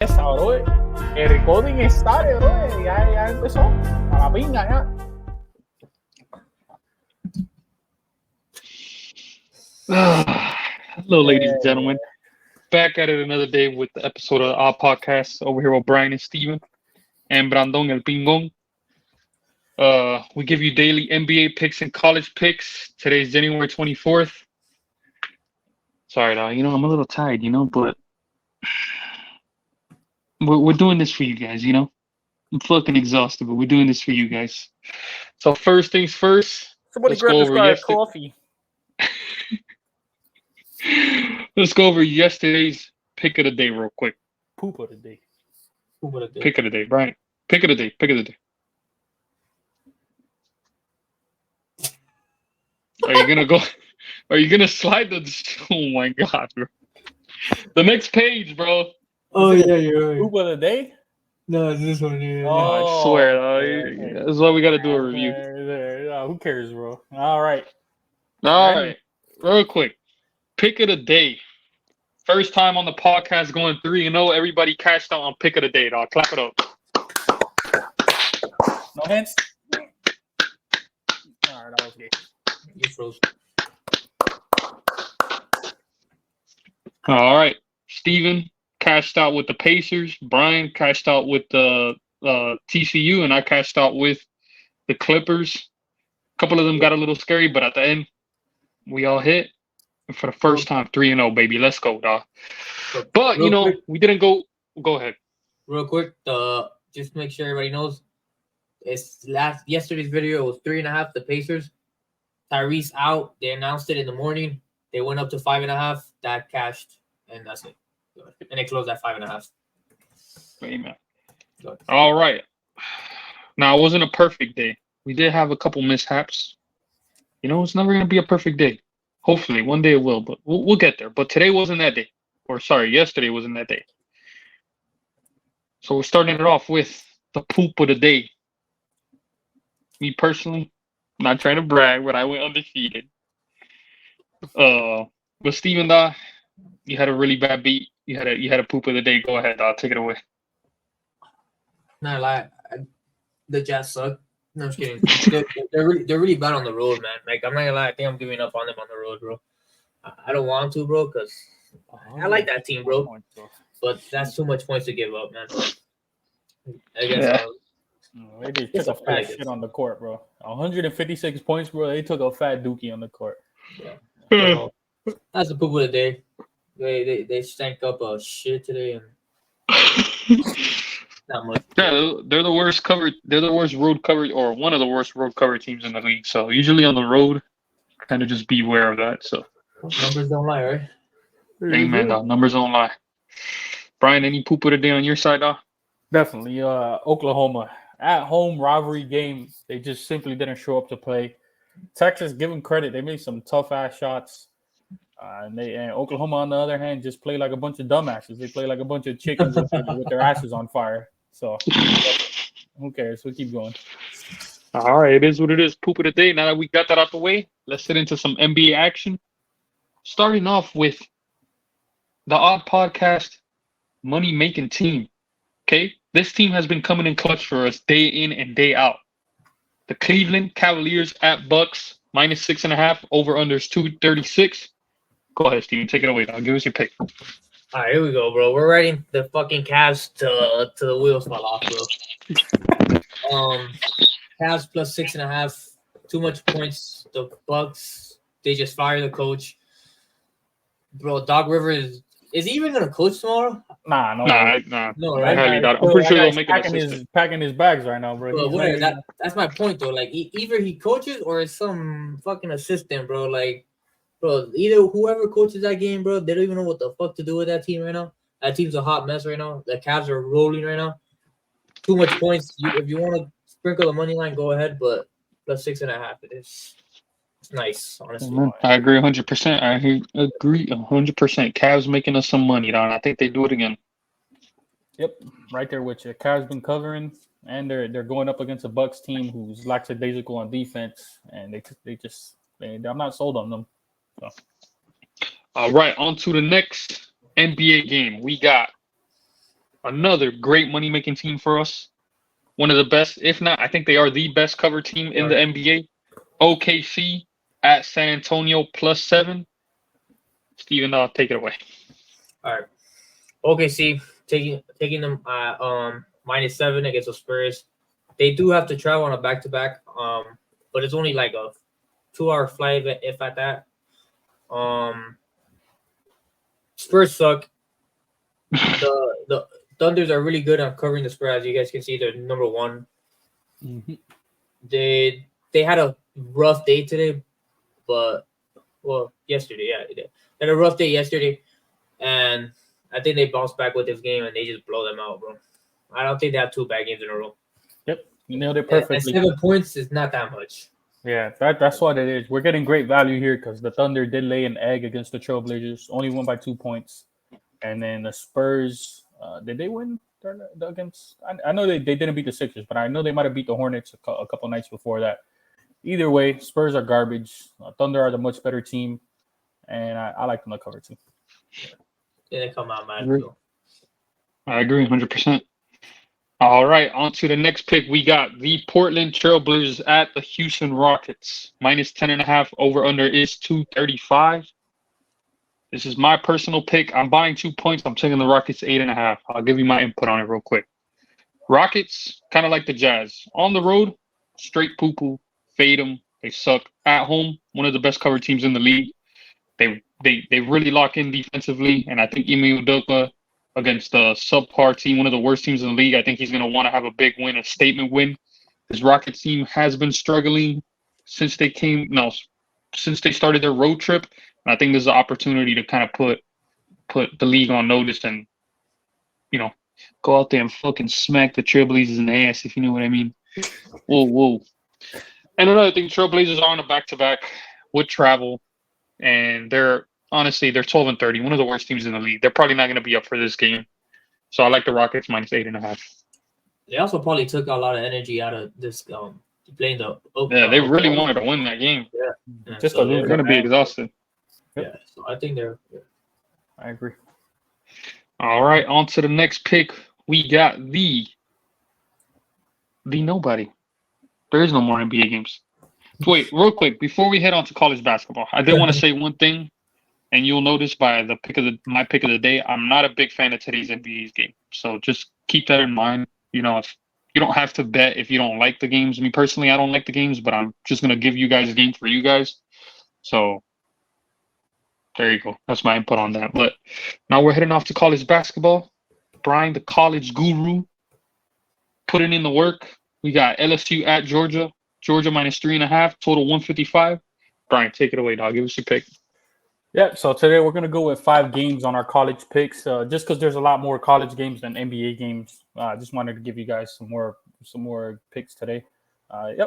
Bro. El recording started, bro. Ya empezó. A la pinga, ya. Hello, ladies and gentlemen. Back at it another day with the episode of our podcast over here with Brian and Steven and Brandon El Pingón. We give you daily NBA picks and college picks. Today's January 24th. Sorry, dog. I'm a little tired, but we're doing this for you guys, I'm fucking exhausted, but we're doing this for you guys. So first things first, Somebody let's go over coffee. Let's go over yesterday's pick of the day real quick. Poop of the day. Pick of the day, Brian. Pick of the day. Are you gonna slide the? Oh my god, bro. The next page, bro. Oh yeah, you're right. Poop of the day? No, it's this one here. I swear, that's why we gotta do a review. Who cares, bro? All right. Real quick. Pick of the day. First time on the podcast going 3-0. Everybody cashed out on pick of the day, dog. Clap it up. No hands? All right, that was good. You froze. All right. Steven cashed out with the Pacers. Brian cashed out with the TCU, and I cashed out with the Clippers. A couple of them got a little scary, but at the end, we all hit. And for the first time, 3-0, baby. Let's go, dog. But, quick. we didn't go. Go ahead. Real quick, just to make sure everybody knows, yesterday's video, it was 3.5, the Pacers. Tyrese out. They announced it in the morning. They went up to 5.5. That cashed, and that's it. And it closed at 5.5. Amen. All right. Now, it wasn't a perfect day. We did have a couple mishaps. It's never going to be a perfect day. Hopefully, one day it will, but we'll get there. But today wasn't that day. Yesterday wasn't that day. So we're starting it off with the poop of the day. Me personally, not trying to brag, but I went undefeated. But Steven, you had a really bad beat. You had a poop of the day. Go ahead, take it away. Not lie, the Jazz suck. No, I'm just kidding. they're really bad on the road, man. Like, I'm not gonna lie, I think I'm giving up on them on the road, bro. I don't want to, bro, because I like that team, bro. But that's too much points to give up, man. I guess. They just took a fat shit on the court, bro. 156 points, bro. They took a fat dookie on the court. Yeah. So, that's the poop of the day. They stank up a shit today, and not much. Yeah, they're the worst covered. They're the worst road covered, or one of the worst road covered teams in the league. So usually on the road, kind of just be aware of that. So numbers don't lie, right? Amen, dog. Numbers don't lie. Brian, any poop of the day on your side, dog? Definitely. Oklahoma at home rivalry game. They just simply didn't show up to play. Texas, give them credit. They made some tough ass shots. And Oklahoma, on the other hand, just play like a bunch of dumbasses. They play like a bunch of chickens with their asses on fire. So who cares? We'll keep going. All right, it is what it is. Poop of the day. Now that we got that out the way, let's get into some NBA action. Starting off with the Odd Podcast money-making team. Okay? This team has been coming in clutch for us day in and day out. The Cleveland Cavaliers at Bucks, -6.5, over-unders 236. Go ahead, Steven. Take it away, dog. Give us your pick. All right, here we go, bro. We're riding the fucking Cavs to the wheels fall off, bro. Cavs +6.5. Too much points. The Bucks, they just fired the coach. Bro, Doc Rivers is he even gonna coach tomorrow? Nah. No, right? I'm pretty sure they'll make it packing his bags right now, bro. That's my point, though. Like, either he coaches or it's some fucking assistant, bro. Like, bro, either whoever coaches that game, bro, they don't even know what the fuck to do with that team right now. That team's a hot mess right now. The Cavs are rolling right now. Too much points. If you want to sprinkle the money line, go ahead, but +6.5 it is. It's nice, honestly. I agree 100%. I agree 100%. Cavs making us some money, dog. I think they do it again. Yep, right there with you. Cavs been covering, and they're going up against a Bucks team who's lackadaisical on defense, and I'm not sold on them. So. All right, on to the next NBA game. We got another great money-making team for us. One of the best, if not, I think they are the best cover team in the NBA. OKC at San Antonio +7. Steven, take it away. All right. OKC taking them -7 against the Spurs. They do have to travel on a back-to-back, but it's only like a 2-hour flight, if at that. Spurs suck. The Thunders are really good on covering the spread. As you guys can see, they're number 1. Mm-hmm. They had a rough day today, yesterday. Yeah, they had a rough day yesterday, and I think they bounced back with this game and they just blow them out, bro. I don't think they have 2 bad games in a row. Yep, you nailed it perfectly. And 7 points is not that much. Yeah, that's what it is. We're getting great value here because the Thunder did lay an egg against the Trailblazers, only won by 2 points. And then the Spurs, did they win against? I know they didn't beat the Sixers, but I know they might have beat the Hornets a couple nights before that. Either way, Spurs are garbage. Thunder are the much better team, and I like them to cover too. Yeah, they come out mad. I agree 100%. All right, on to the next pick. We got the Portland Trailblazers at the Houston Rockets. -10.5. Over/under is 235. This is my personal pick. I'm buying 2 points. I'm taking the Rockets 8.5. I'll give you my input on it real quick. Rockets, kind of like the Jazz. On the road, straight poo-poo. Fade them. They suck. At home, one of the best cover teams in the league. They really lock in defensively, and I think Ime Udoka against the subpar team, one of the worst teams in the league, I think he's going to want to have a big win, a statement win. This Rockets team has been struggling since they started their road trip. And I think there's an opportunity to kind of put the league on notice and, go out there and fucking smack the Trailblazers in the ass, if you know what I mean. Whoa. And another thing, Trailblazers are on a back-to-back with travel, and they're 12-30, one of the worst teams in the league. They're probably not going to be up for this game. So I like the Rockets -8.5. They also probably took a lot of energy out of this playing the they really wanted to win that game. Yeah. Just so they're going to be exhausted. Yeah, so I think they're. Yeah. I agree. All right, on to the next pick. We got the nobody. There is no more NBA games. Wait, real quick, before we head on to college basketball, I did want to say one thing, and you'll notice by my pick of the day, I'm not a big fan of today's NBA game. So just keep that in mind. If you don't have to bet if you don't like the games. Me personally, I don't like the games, but I'm just gonna give you guys a game for you guys. So there you go. That's my input on that. But now we're heading off to college basketball. Brian, the college guru, putting in the work. We got LSU at Georgia. Georgia -3.5, total 155. Brian, take it away, dog. Give us your pick. Yeah, so today we're going to go with 5 games on our college picks, just because there's a lot more college games than NBA games. I just wanted to give you guys some more picks today.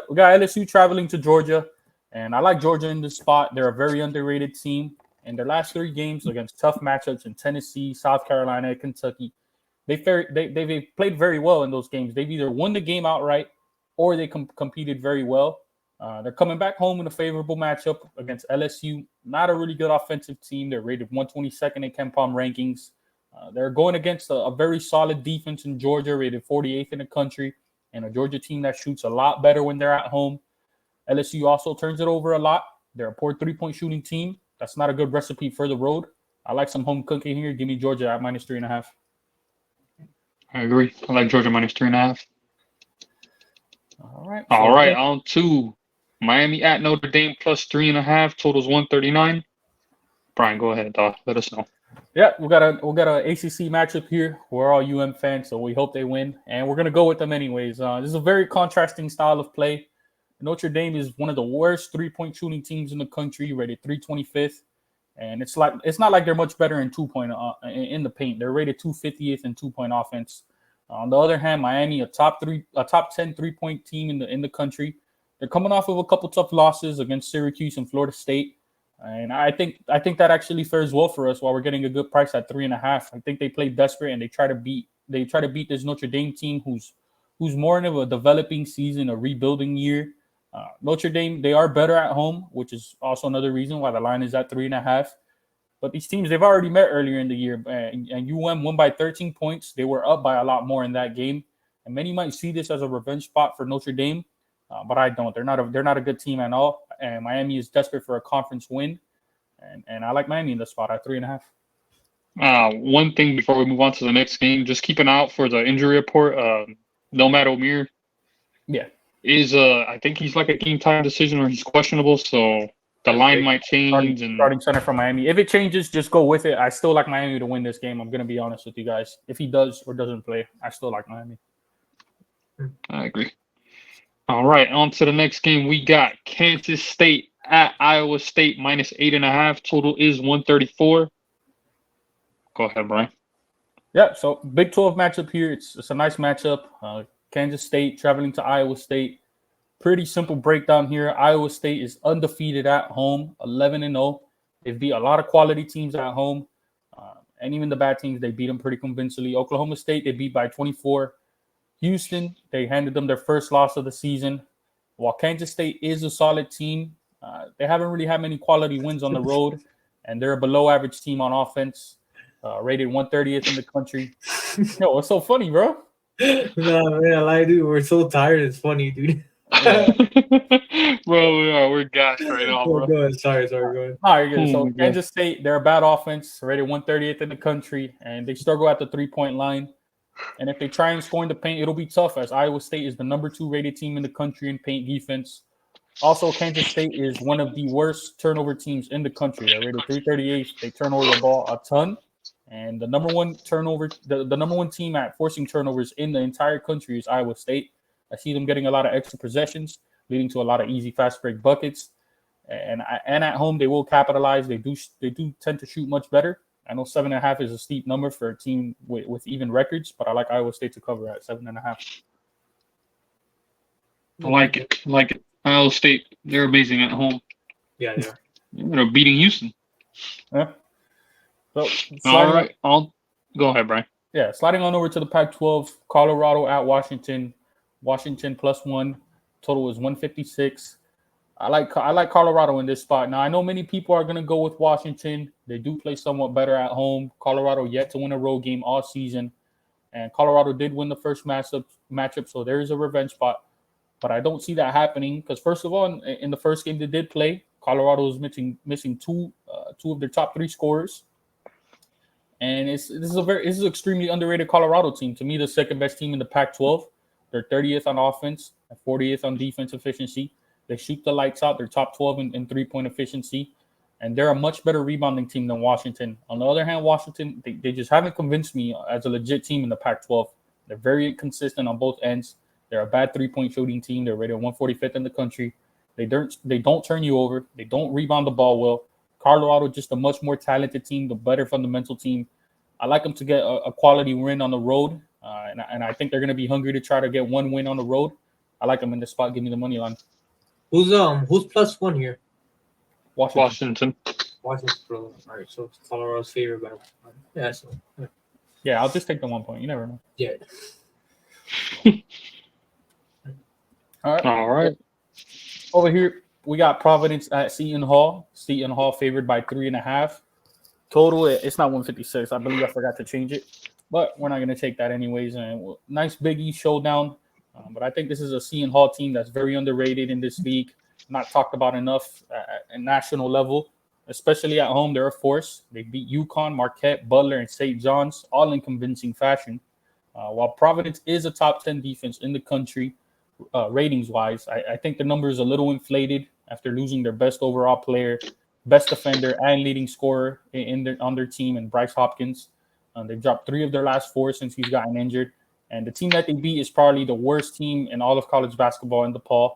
We got LSU traveling to Georgia, and I like Georgia in this spot. They're a very underrated team. In their last 3 games against tough matchups in Tennessee, South Carolina, Kentucky, they've played very well in those games. They've either won the game outright or they competed very well. They're coming back home in a favorable matchup against LSU. Not a really good offensive team. They're rated 122nd in KenPom rankings. They're going against a very solid defense in Georgia, rated 48th in the country, and a Georgia team that shoots a lot better when they're at home. LSU also turns it over a lot. They're a poor 3-point shooting team. That's not a good recipe for the road. I like some home cooking here. Give me Georgia at -3.5. I agree. I like Georgia -3.5. All right. All right. On to Miami at Notre Dame +3.5. Totals 139. Brian, go ahead, dog. Let us know. Yeah, we got a ACC matchup here. We're all UM fans, so we hope they win, and we're gonna go with them anyways. This is a very contrasting style of play. Notre Dame is one of the worst 3-point shooting teams in the country, rated 325th, and it's not like they're much better in 2-point in the paint. They're rated 250th in 2-point offense. On the other hand, Miami, a top 10 3-point team in the country. They're coming off of a couple tough losses against Syracuse and Florida State, and I think that actually fares well for us while we're getting a good price at 3.5. I think they play desperate and they try to beat this Notre Dame team who's more in a developing season, a rebuilding year. Notre Dame, they are better at home, which is also another reason why the line is at 3.5. But these teams, they've already met earlier in the year, and UM won by 13 points. They were up by a lot more in that game, and many might see this as a revenge spot for Notre Dame, but I don't. They're not a good team at all, and Miami is desperate for a conference win, and I like Miami in the spot at 3.5. One thing before we move on to the next game, just keep an eye out for the injury report. Nomad Omir, is I think he's like a game time decision or he's questionable, so the line might change. Starting center from Miami. If it changes, just go with it. I still like Miami to win this game. I'm gonna be honest with you guys. If he does or doesn't play, I still like Miami. I agree. All right, on to the next game. We got Kansas State at Iowa State -8.5. Total is 134. Go ahead, Brian. Yeah, so Big 12 matchup here. It's a nice matchup. Kansas State traveling to Iowa State. Pretty simple breakdown here. Iowa State is undefeated at home, 11-0. They've beat a lot of quality teams at home, and even the bad teams, they beat them pretty convincingly. Oklahoma State, they beat by 24. Houston, they handed them their first loss of the season. While Kansas State is a solid team, they haven't really had many quality wins on the road, and they're a below-average team on offense, rated 130th in the country. Yo, what's so funny, bro? No, man, I lie, dude. We're so tired. It's funny, dude. Bro, we're gassed right now, bro. Go ahead. Sorry, go ahead. All right, good. So Kansas State, they're a bad offense, rated 130th in the country, and they struggle at the three-point line. And if they try and score in the paint, it'll be tough, as Iowa State is the number 2 rated team in the country in paint defense. Also, Kansas State is one of the worst turnover teams in the country. They're rated 338th. They turn over the ball a ton. And the number one turnover, the number one team at forcing turnovers in the entire country is Iowa State. I see them getting a lot of extra possessions, leading to a lot of easy fast break buckets. And at home, they will capitalize. They do tend to shoot much better. I know 7.5 is a steep number for a team with even records, but I like Iowa State to cover at 7.5. I like it. Iowa State, they're amazing at home. Yeah, they are. They're beating Houston. Yeah. So, all right. Go ahead, Brian. Yeah, sliding on over to the Pac-12, Colorado at Washington. Washington +1. Total is 156. I like Colorado in this spot. Now, I know many people are going to go with Washington. They do play somewhat better at home. Colorado yet to win a road game all season. And Colorado did win the first matchup, so there is a revenge spot. But I don't see that happening because, first of all, in the first game they did play, Colorado was missing two of their top 3 scorers. And this is an extremely underrated Colorado team. To me, the second best team in the Pac-12. They're 30th on offense and 40th on defense efficiency. They shoot the lights out. They're top 12 in three-point efficiency. And they're a much better rebounding team than Washington. On the other hand, Washington, they just haven't convinced me as a legit team in the Pac-12. They're very inconsistent on both ends. They're a bad three-point shooting team. They're rated 145th in the country. They don't turn you over. They don't rebound the ball well. Colorado, just a much more talented team, the better fundamental team. I like them to get a quality win on the road, and I think they're going to be hungry to try to get one win on the road. I like them in this spot. Give me the money line. Who's +1 here? Washington. Washington. All right, so Colorado's favorite. Yeah, I'll just take the 1 point. You never know. Yeah. All right. Over here, we got Providence at Seton Hall. Seton Hall favored by 3.5. Total, it's not 156. I believe I forgot to change it, but we're not going to take that anyways. And nice Big East showdown. But I think this is a Seton Hall team that's very underrated in this league. Not talked about enough at national level, especially at home. They're a force. They beat UConn, Marquette, Butler, and St. John's, all in convincing fashion. While Providence is a top 10 defense in the country, ratings-wise, I think the number is a little inflated after losing their best overall player, best defender, and leading scorer on their team, and Bryce Hopkins. They've dropped 3 of their last 4 since he's gotten injured. And the team that they beat is probably the worst team in all of college basketball in DePaul.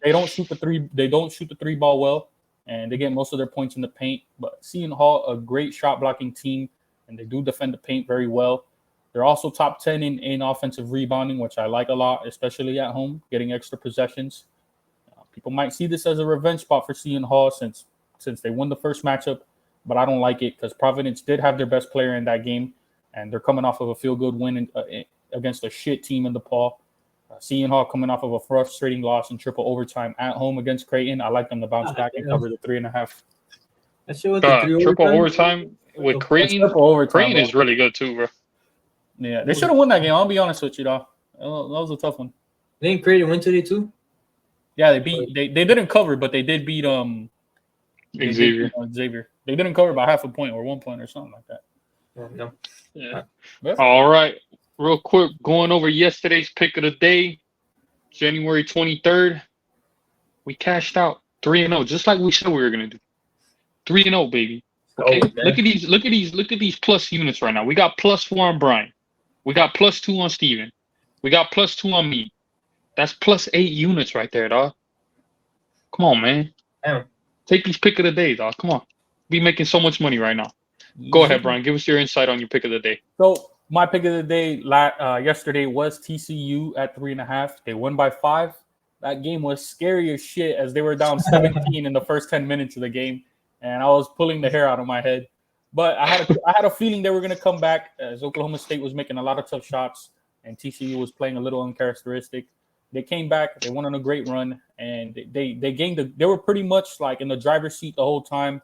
They don't shoot the three ball well, and they get most of their points in the paint. But Seton Hall, a great shot blocking team, and they do defend the paint very well. They're also top 10 in offensive rebounding, which I like a lot, especially at home, getting extra possessions. People might see this as a revenge spot for Seton Hall since they won the first matchup, but I don't like it because Providence did have their best player in that game, and they're coming off of a feel-good win against a shit team in DePaul. Seton Hall coming off of a frustrating loss in triple overtime at home against Creighton. I like them to bounce back and cover the 3.5. That shit went to 3 triple overtime. overtime with It's Creighton. Triple overtime. Creighton is really good too, bro. Yeah, they should have won that game. I'll be honest with you, though. That was a tough one. They didn't Creighton win today too. Yeah, they didn't cover, but they did beat Xavier. Xavier. They didn't cover by half a point or 1 point or something like that. No. Yeah. Yeah. All right. Real quick, going over yesterday's pick of the day, January 23rd. We cashed out 3-0, just like we said we were gonna do. 3-0, baby. Okay. Oh, Look at these plus units right now. We got +4 on Brian. We got +2 on Steven. We got +2 on me. That's +8 units right there, dog. Come on, man. Damn. Take these pick of the day, dog. Come on. Be making so much money right now. Go ahead, Brian. Give us your insight on your pick of the day. So my pick of the day yesterday was TCU at 3.5. They won by 5. That game was scary as shit as they were down 17 in the first 10 minutes of the game, and I was pulling the hair out of my head. But I had a feeling they were going to come back as Oklahoma State was making a lot of tough shots and TCU was playing a little uncharacteristic. They came back. They went on a great run, and they gained. They were pretty much like in the driver's seat the whole time.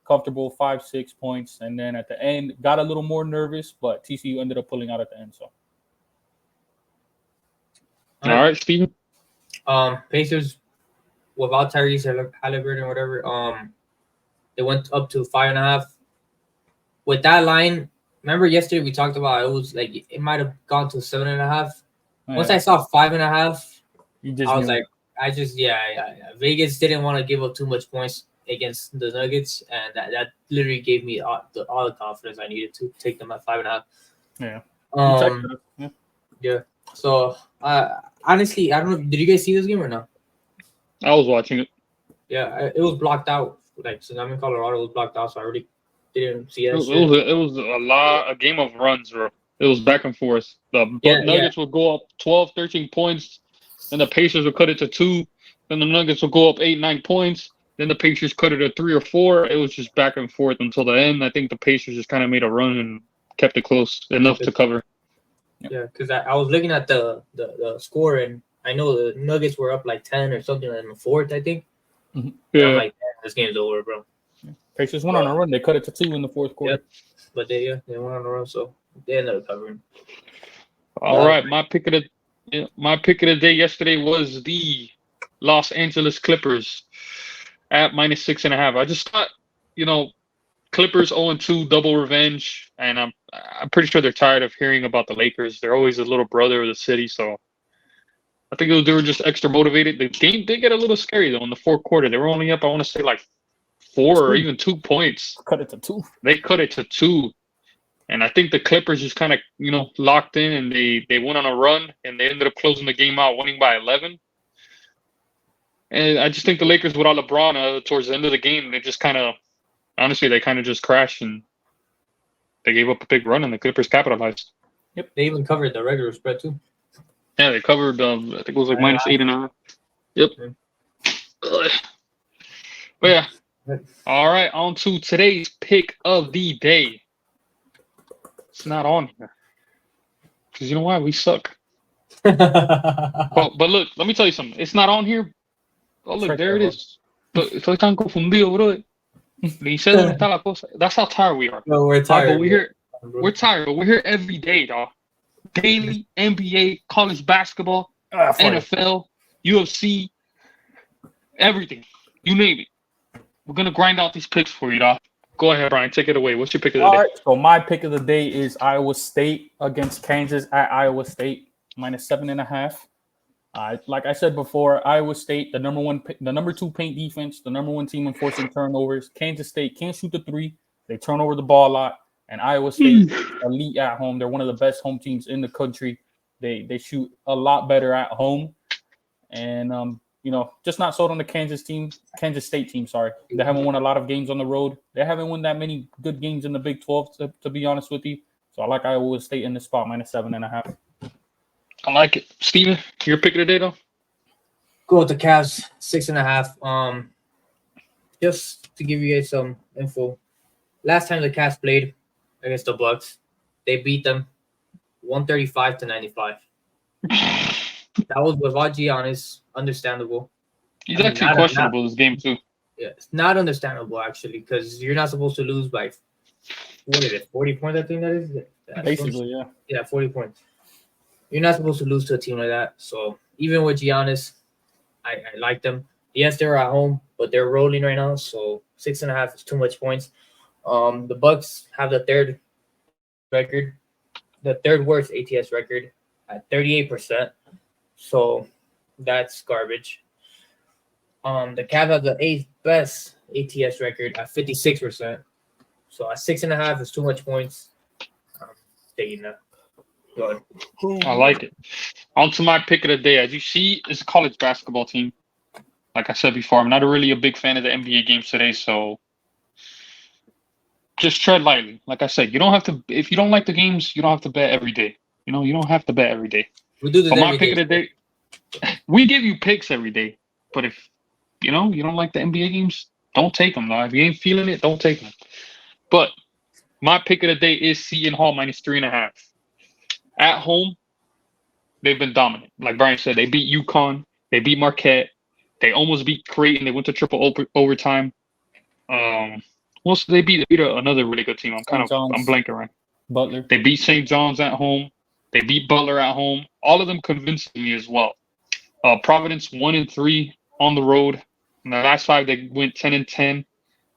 Comfortable 5-6 points, and then at the end got a little more nervous, but TCU ended up pulling out at the end. So, all right, Steven. Pacers without Tyrese Halliburton or whatever. They went up to 5.5. With that line, remember yesterday we talked about it was like it might have gone to 7.5. Once I saw 5.5, I was like, Vegas didn't want to give up too much points against the Nuggets, and that literally gave me all the confidence I needed to take them at 5.5. Yeah. Yeah. So honestly, I don't know. Did you guys see this game or no? I was watching it. Yeah, it was blocked out. Like, since I'm in Colorado, it was blocked out, so I really didn't see that. It was a game of runs, bro. It was back and forth. The Nuggets would go up 12, 13 points, and the Pacers would cut it to 2. Then the Nuggets would go up 8, 9 points. Then the Pacers cut it to 3 or 4. It was just back and forth until the end. I think the Pacers just kind of made a run and kept it close enough to cover. Yeah, because I was looking at the score, and I know the Nuggets were up like 10 or something in the fourth, I think. Mm-hmm. Yeah. I'm like, this game's over, bro. Pacers went on a run. They cut it to 2 in the fourth quarter. Yeah. But they went on a run, so they ended up covering. All right, my pick of the day yesterday was the Los Angeles Clippers at -6.5. I just thought, Clippers 0-2, double revenge, and I'm pretty sure they're tired of hearing about the Lakers. They're always the little brother of the city, so I think they were just extra motivated. The game did get a little scary though in the fourth quarter. They were only up, I want to say, like 4 or even 2 points. Cut it to 2. They cut it to 2. And I think the Clippers just kind of, locked in, and they went on a run, and they ended up closing the game out, winning by 11. And I just think the Lakers, without LeBron, towards the end of the game, they just kind of just crashed, and they gave up a big run, and the Clippers capitalized. Yep, they even covered the regular spread too. Yeah, they covered. I think it was like -8.5. Yep. But yeah. All right, on to today's pick of the day. It's not on here because you know why? We suck. But look, let me tell you something. It's not on here. Oh, look, there it is. But estoy tan confundido, bro. That's how tired we are. No, we're tired. We're tired, but we're here every day, dog. Daily NBA, college basketball, NFL, UFC, everything. You name it. We're gonna grind out these picks for you, dog. Go ahead, Brian. Take it away. What's your pick of the day? All right. So my pick of the day is Iowa State against Kansas at Iowa State -7.5. Like I said before, Iowa State, the number 2 paint defense, the number 1 team in forcing turnovers. Kansas State can't shoot the 3. They turn over the ball a lot. And Iowa State, elite at home. They're one of the best home teams in the country. They shoot a lot better at home. And, just not sold on the Kansas State team, sorry. They haven't won a lot of games on the road. They haven't won that many good games in the Big 12, to be honest with you. So I like Iowa State in this spot, -7.5. I like it. Steven, your pick of the day, though? Go with the Cavs, 6.5. Just to give you guys some info. Last time the Cavs played against the Bucks, they beat them 135-95. That was without Giannis. Understandable. He's actually questionable this game too. Yeah, it's not understandable actually because you're not supposed to lose by what is it, 40 points? I think that is. Basically, yeah. Yeah, 40 points. You're not supposed to lose to a team like that. So even with Giannis, I like them. Yes, they're at home, but they're rolling right now. So 6.5 is too much points. The Bucks have the third record, the third worst ATS record at 38%. So that's garbage. The Cavs have the eighth best ATS record at 56%. So at 6.5 is too much points. Taking that. Go ahead. I like it. On to my pick of the day. As you see, it's a college basketball team. Like I said before, I'm not really a big fan of the NBA games today, so just tread lightly. Like I said, you don't have to. If you don't like the games, you don't have to bet every day. You know, you don't have to bet every day. We do this But my every pick day. of the day, we give you picks every day. But if you don't like the NBA games, don't take them. If you ain't feeling it, don't take them. But my pick of the day is Seton Hall minus 3.5. At home, they've been dominant. Like Brian said, they beat UConn, they beat Marquette, they almost beat Creighton. They went to triple overtime. Well, they beat another really good team. I'm blanking right. Butler. They beat St. John's at home. They beat Butler at home. All of them convinced me as well. Providence 1-3 on the road. In the last 5, they went 10-10.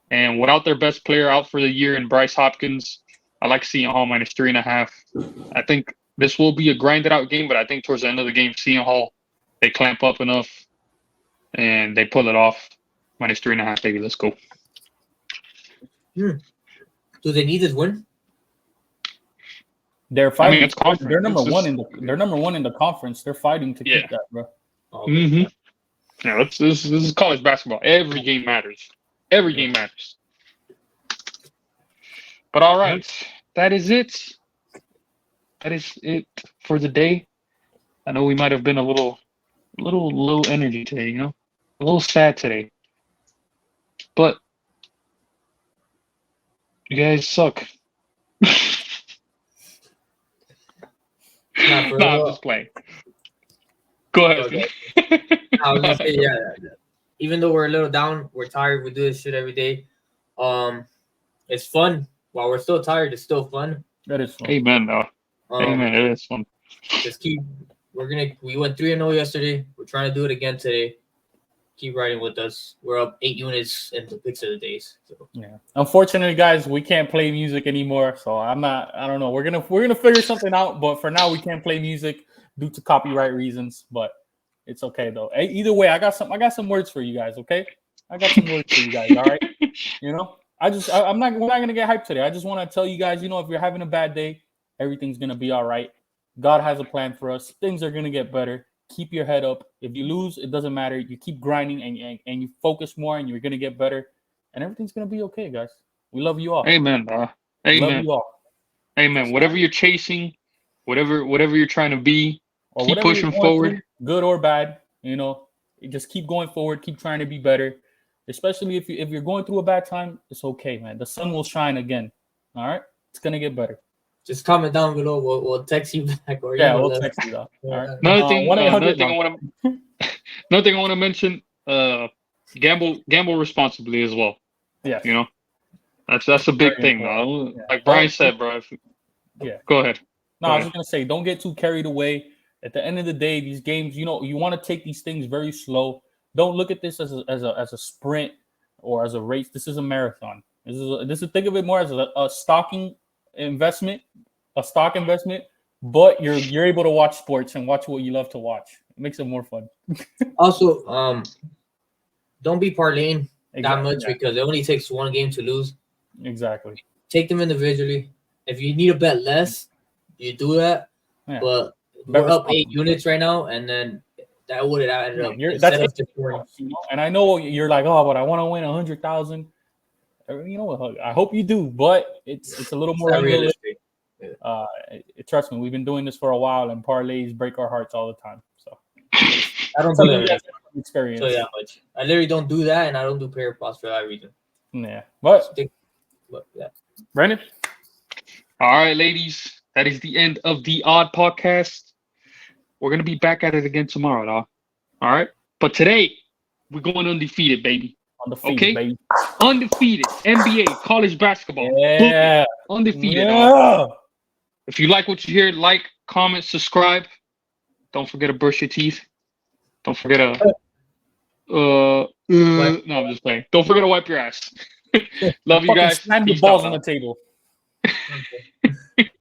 And without their best player out for the year in Bryce Hopkins, I like Seton Hall minus 3.5. I think this will be a grinded out game, but I think towards the end of the game, Seton Hall, they clamp up enough and they pull it off. Minus 3.5, baby. Let's go. Do they need this win? They're fighting. It's conference. They're number one in the conference. They're fighting to keep that, bro. Mm-hmm. Yeah, this is college basketball. Every game matters. Every game matters. But all right, that is it. That is it for the day. I know we might have been a little low energy today, a little sad today. But you guys suck. I'm just playing. Go ahead. Okay. I was gonna say, yeah. Even though we're a little down, we're tired. We do this shit every day. It's fun. While we're still tired, it's still fun. That is fun. Amen, though. Amen. It is fun. Just keep. We went 3-0 yesterday. We're trying to do it again today. Keep riding with us. We're up 8 units in the picks of the days. So. Yeah. Unfortunately, guys, we can't play music anymore. So I don't know. We're gonna figure something out. But for now, we can't play music due to copyright reasons. But it's okay though. Either way, I got some words for you guys. Okay, I got some words for you guys. All right. We're not gonna get hyped today. I just want to tell you guys, if you're having a bad day, everything's gonna be all right. God has a plan for us. Things are gonna get better. Keep your head up. If you lose, it doesn't matter. You keep grinding and you focus more, and you're gonna get better, and everything's gonna be okay, guys. We love you all. Amen, bro. Amen. Love you all. Amen. Whatever you're chasing, whatever you're trying to be, or keep pushing forward. Good or bad, you just keep going forward. Keep trying to be better. Especially if you're going through a bad time, it's okay, man. The sun will shine again. All right, it's gonna get better. Just comment down below. We'll text you back. Or we'll text you though. All right. Another thing I want to mention. Gamble responsibly as well. Yeah. That's a big thing, though. Yeah. Like Brian said, bro. Go ahead. No, I was just gonna say, don't get too carried away. At the end of the day, these games, you want to take these things very slow. Don't look at this as a sprint or as a race. This is a marathon. This is think of it more as a stock investment, but you're able to watch sports and watch what you love to watch. It makes it more fun. Also, don't be parlaying that much because it only takes one game to lose. Exactly. Take them individually. If you need to bet less, you do that. Yeah. But we're up 8 units right now, and then that would have ended up. And I know you're like, oh, but I want to win 100,000. You know what? I hope you do, but it's a little more realistic. Trust me, we've been doing this for a while, and parlays break our hearts all the time. So I don't do that experience. So yeah, much. I literally don't do that, and I don't do pair plots for that reason. Yeah, but Brandon. All right, ladies, that is the end of the Odd Podcast. We're gonna be back at it again tomorrow, dog. All right, but today we're going undefeated, baby. Undefeated, Okay. baby. Undefeated. NBA, college basketball. Yeah. Undefeated. Yeah. If you like what you hear, like, comment, subscribe. Don't forget to brush your teeth. Don't forget to no, I'm just playing. Don't forget to wipe your ass. Love you Fucking guys. slam the Peace balls out. on the table. Okay.